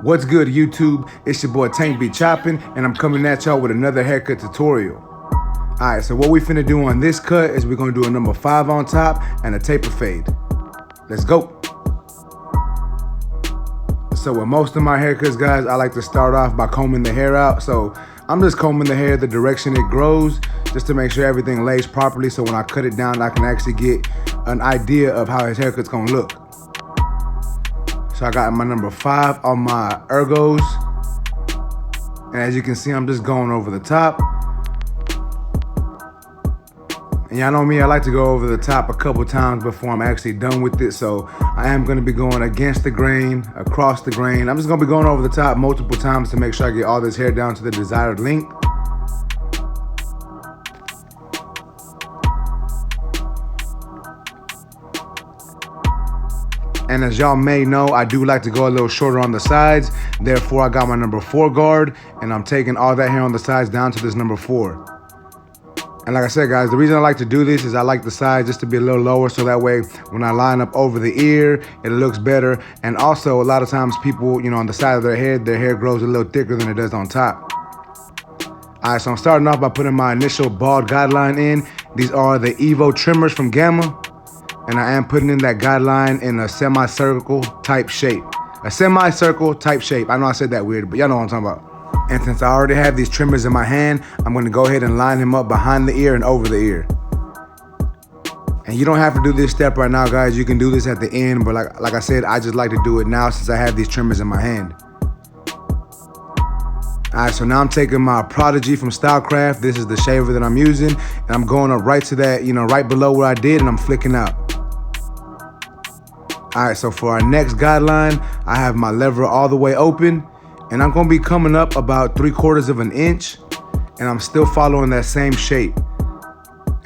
What's good, YouTube? It's your boy Tank Be Chopping, and I'm coming at y'all with another haircut tutorial. Alright, so what we finna do on this cut is we're gonna do a number 5 on top and a taper fade. Let's go. So with most of my haircuts, guys, I like to start off by combing the hair out. So I'm just combing the hair the direction it grows, just to make sure everything lays properly, so when I cut it down, I can actually get an idea of how his haircut's gonna look. So I got my number 5 on my Ergos. And as you can see, I'm just going over the top. And y'all know me, I like to go over the top a couple times before I'm actually done with it. So I am gonna be going against the grain, across the grain. I'm just gonna be going over the top multiple times to make sure I get all this hair down to the desired length. And as y'all may know, I do like to go a little shorter on the sides. Therefore, I got my number 4 guard, and I'm taking all that hair on the sides down to this number 4. And like I said, guys, the reason I like to do this is I like the sides just to be a little lower, so that way when I line up over the ear, it looks better. And also, a lot of times people, on the side of their hair grows a little thicker than it does on top. All right, so I'm starting off by putting my initial bald guideline in. These are the Evo trimmers from Gamma. And I am putting in that guideline in a semicircle type shape. A semicircle type shape. I know I said that weird, but y'all know what I'm talking about. And since I already have these trimmers in my hand, I'm gonna go ahead and line him up behind the ear and over the ear. And you don't have to do this step right now, guys. You can do this at the end, but like I said, I just like to do it now since I have these trimmers in my hand. All right, so now I'm taking my Prodigy from Stylecraft. This is the shaver that I'm using. And I'm going up right to that, right below where I did, and I'm flicking out. All right, so for our next guideline, I have my lever all the way open, and I'm gonna be coming up about 3/4 of an inch, and I'm still following that same shape.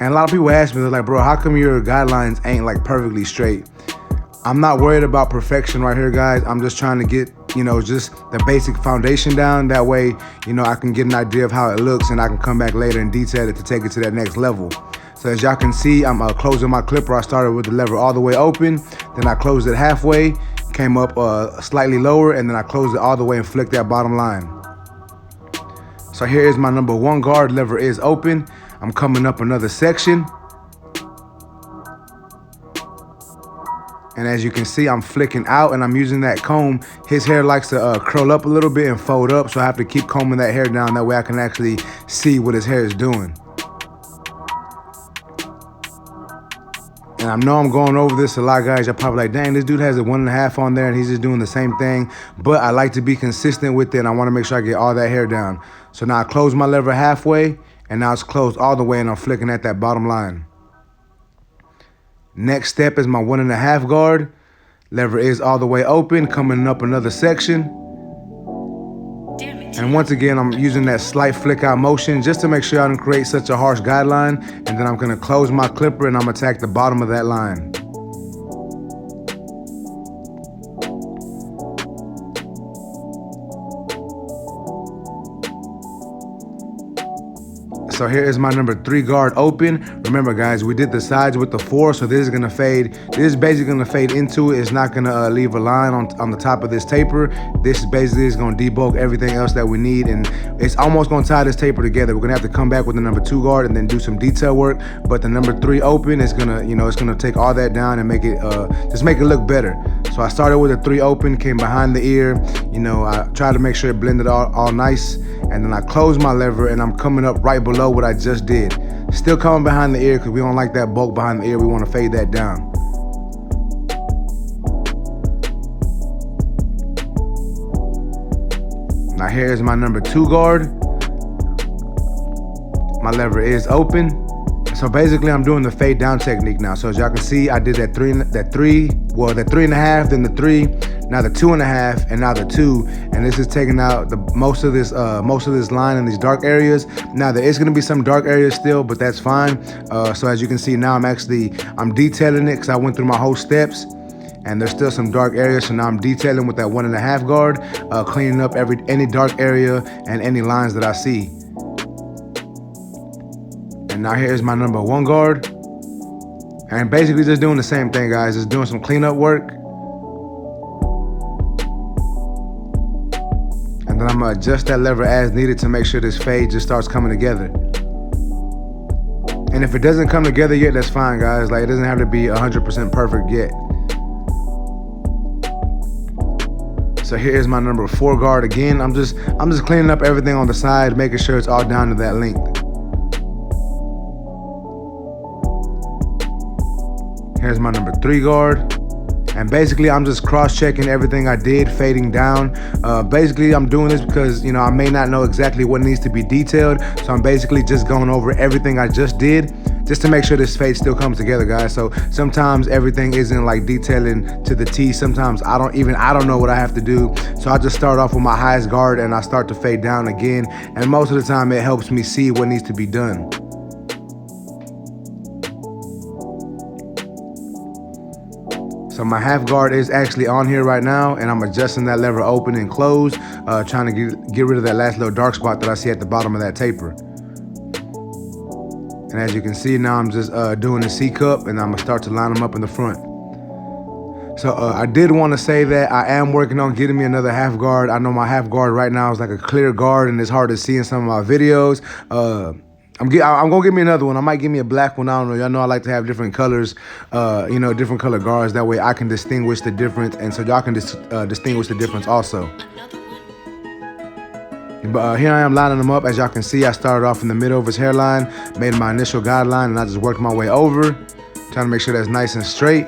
And a lot of people ask me, they're like, bro, how come your guidelines ain't like perfectly straight? I'm not worried about perfection right here, guys. I'm just trying to get, just the basic foundation down. That way, I can get an idea of how it looks, and I can come back later and detail it to take it to that next level. So as y'all can see, I'm closing my clipper. I started with the lever all the way open, then I closed it halfway, came up slightly lower, and then I closed it all the way and flicked that bottom line. So here is my number 1 guard. Lever is open. I'm coming up another section. And as you can see, I'm flicking out and I'm using that comb. His hair likes to curl up a little bit and fold up, so I have to keep combing that hair down. That way I can actually see what his hair is doing. And I know I'm going over this a lot, guys. You're probably like, dang, this dude has a 1.5 on there and he's just doing the same thing. But I like to be consistent with it, and I want to make sure I get all that hair down. So now I close my lever halfway, and now it's closed all the way, and I'm flicking at that bottom line. Next step is my 1.5 guard. Lever is all the way open, coming up another section. And once again, I'm using that slight flick out motion just to make sure I don't create such a harsh guideline. And then I'm gonna close my clipper and I'm gonna attack the bottom of that line. So here is my number 3 guard open. Remember, guys, we did the sides with the 4, so this is gonna fade. This is basically gonna fade into it. It's not gonna leave a line on the top of this taper. This basically is gonna debulk everything else that we need, and it's almost gonna tie this taper together. We're gonna have to come back with the number 2 guard and then do some detail work. But the number 3 open is gonna, it's gonna take all that down and make it, just make it look better. So I started with a 3 open, came behind the ear. I tried to make sure it blended all nice. And then I closed my lever and I'm coming up right below what I just did. Still coming behind the ear because we don't like that bulk behind the ear. We want to fade that down. Now here's my number 2 guard. My lever is open. So basically I'm doing the fade down technique now. So as y'all can see, I did that 3.5, then the 3, now the 2.5, and now the 2. And this is taking out most of this line in these dark areas. Now there is gonna be some dark areas still, but that's fine. So as you can see now, I'm detailing it because I went through my whole steps. And there's still some dark areas, so now I'm detailing with that 1.5 guard, cleaning up any dark area and any lines that I see. And now here's my number 1 guard. And basically just doing the same thing, guys. Just doing some cleanup work. And then I'm gonna adjust that lever as needed to make sure this fade just starts coming together. And if it doesn't come together yet, that's fine, guys. Like, it doesn't have to be 100% perfect yet. So here's my number 4 guard again. I'm just cleaning up everything on the side, making sure it's all down to that length. Here's my number 3 guard. And basically, I'm just cross-checking everything I did, fading down. Basically, I'm doing this because, you know, I may not know exactly what needs to be detailed. So I'm basically just going over everything I just did, just to make sure this fade still comes together, guys. So sometimes everything isn't like detailing to the T. Sometimes I don't know what I have to do. So I just start off with my highest guard and I start to fade down again. And most of the time, it helps me see what needs to be done. So my half guard is actually on here right now, and I'm adjusting that lever open and close, trying to get rid of that last little dark spot that I see at the bottom of that taper. And as you can see now, I'm just doing the C cup, and I'm gonna start to line them up in the front. So I did want to say that I am working on getting me another half guard. I know my half guard right now is like a clear guard, and it's hard to see in some of my videos. I'm gonna give me another one. I might give me a black one. I don't know. Y'all know I like to have different colors, you know, different color guards. That way I can distinguish the difference, and so y'all can distinguish the difference also. But here I am lining them up. As y'all can see, I started off in the middle of his hairline, made my initial guideline, and I just worked my way over, trying to make sure that's nice and straight.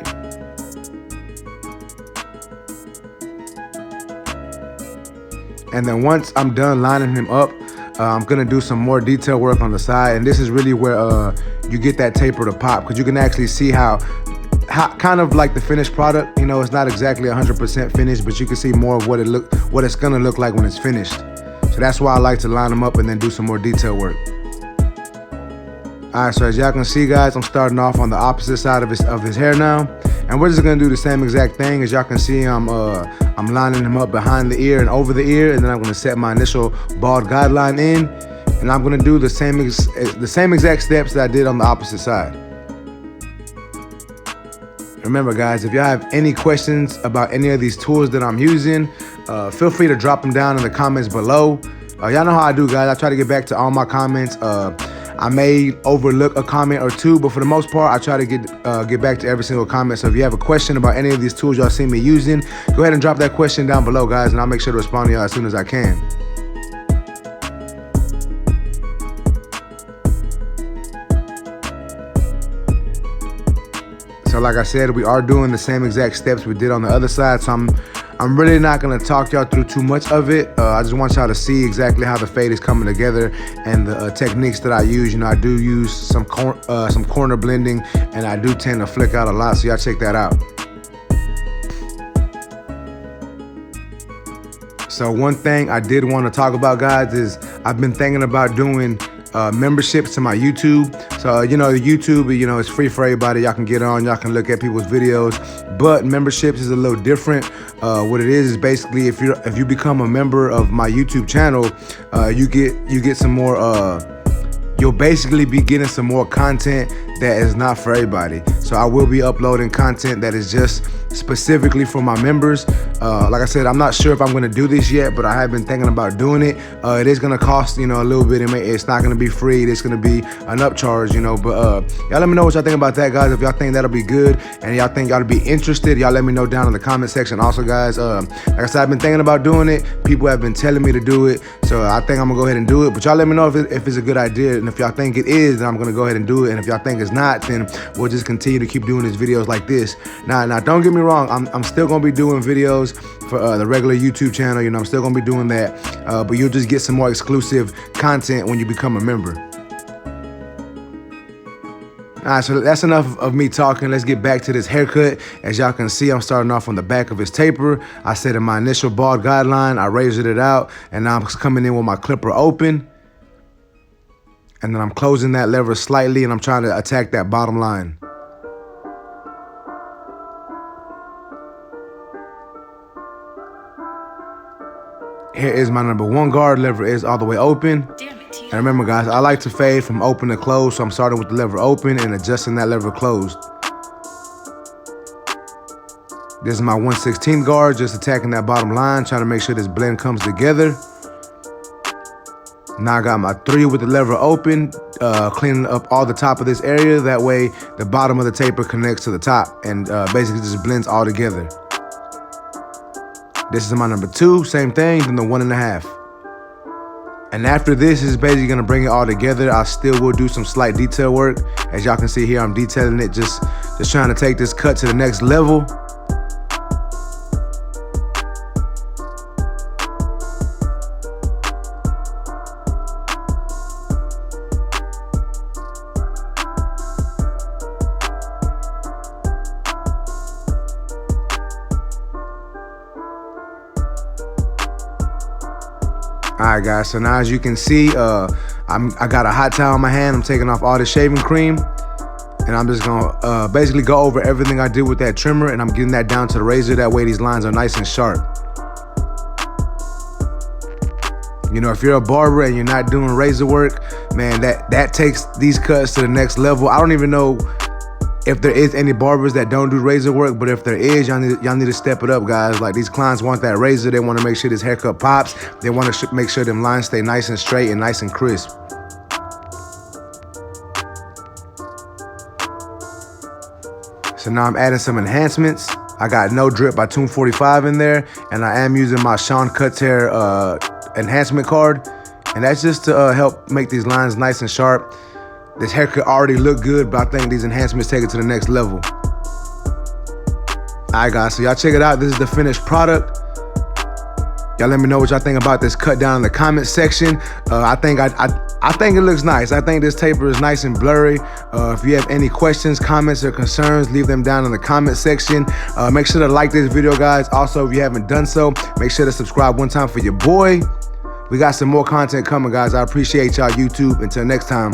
And then once I'm done lining him up, I'm gonna do some more detail work on the side, and this is really where you get that taper to pop, because you can actually see how kind of like the finished product. You know, it's not exactly 100% finished, but you can see more of what it's gonna look like when it's finished. So that's why I like to line them up and then do some more detail work. All right, so as y'all can see, guys, I'm starting off on the opposite side of his hair now, and we're just gonna do the same exact thing. As y'all can see, I'm lining him up behind the ear and over the ear, and then I'm gonna set my initial bald guideline in, and I'm gonna do the same exact steps that I did on the opposite side. Remember, guys, if y'all have any questions about any of these tools that I'm using, feel free to drop them down in the comments below. Y'all know how I do, guys. I try to get back to all my comments. I may overlook a comment or two, but for the most part, I try to get back to every single comment. So if you have a question about any of these tools y'all see me using, go ahead and drop that question down below, guys, and I'll make sure to respond to y'all as soon as I can. So like I said, we are doing the same exact steps we did on the other side, so I'm really not gonna talk y'all through too much of it. I just want y'all to see exactly how the fade is coming together and the techniques that I use. You know, I do use some corner blending, and I do tend to flick out a lot, so y'all check that out. So one thing I did want to talk about, guys, is I've been thinking about doing memberships to my YouTube. So, you know, YouTube, you know, it's free for everybody. Y'all can get on, y'all can look at people's videos, but memberships is a little different. What it is basically, if you become a member of my YouTube channel, you get some more, you'll basically be getting some more content that is not for everybody. So I will be uploading content that is just specifically for my members. Like I said, I'm not sure if I'm gonna do this yet, but I have been thinking about doing it. It is gonna cost, you know, a little bit. It's not gonna be free. It's gonna be an upcharge, you know. But y'all let me know what y'all think about that, guys. If y'all think that'll be good and y'all think y'all be interested, y'all let me know down in the comment section. Also, guys, like I said, I've been thinking about doing it. People have been telling me to do it, so I think I'm gonna go ahead and do it. But y'all let me know if it's a good idea, and if y'all think it is, then I'm gonna go ahead and do it. And if y'all think it's not, then we'll just continue to keep doing these videos like this. Now, don't get me wrong. I'm still gonna be doing videos for the regular YouTube channel. You know, I'm still gonna be doing that, but you'll just get some more exclusive content when you become a member. All right, so that's enough of me talking. Let's get back to this haircut. As y'all can see, I'm starting off on the back of his taper. I set in my initial bald guideline, I razored it out, and now I'm coming in with my clipper open. And then I'm closing that lever slightly, and I'm trying to attack that bottom line. Here is my number 1 guard. Lever is all the way open. And remember, guys, I like to fade from open to close, so I'm starting with the lever open and adjusting that lever closed. This is my 1/16 guard, just attacking that bottom line, trying to make sure this blend comes together. Now I got my 3 with the lever open, cleaning up all the top of this area. That way the bottom of the taper connects to the top and basically just blends all together. This is my number 2, same thing, then the 1.5. And after this is basically gonna bring it all together. I still will do some slight detail work. As y'all can see here, I'm detailing it, just trying to take this cut to the next level. Alright guys, so now as you can see, I got a hot towel in my hand. I'm taking off all the shaving cream, and I'm just gonna basically go over everything I did with that trimmer, and I'm getting that down to the razor. That way these lines are nice and sharp. You know, if you're a barber and you're not doing razor work, man, that takes these cuts to the next level. I don't even know if there is any barbers that don't do razor work, but if there is, y'all need to step it up, guys. Like, these clients want that razor. They want to make sure this haircut pops. They want to make sure them lines stay nice and straight and nice and crisp. So now I'm adding some enhancements. I got No Drip by Tune 45 in there, and I am using my Sean Cuts Hair enhancement card, and that's just to help make these lines nice and sharp. This haircut already looked good, but I think these enhancements take it to the next level. Alright guys, so y'all check it out. This is the finished product. Y'all let me know what y'all think about this cut down in the comment section. I think it looks nice. I think this taper is nice and blurry. If you have any questions, comments, or concerns, leave them down in the comment section. Make sure to like this video, guys. Also, if you haven't done so, make sure to subscribe one time for your boy. We got some more content coming, guys. I appreciate y'all, YouTube. Until next time.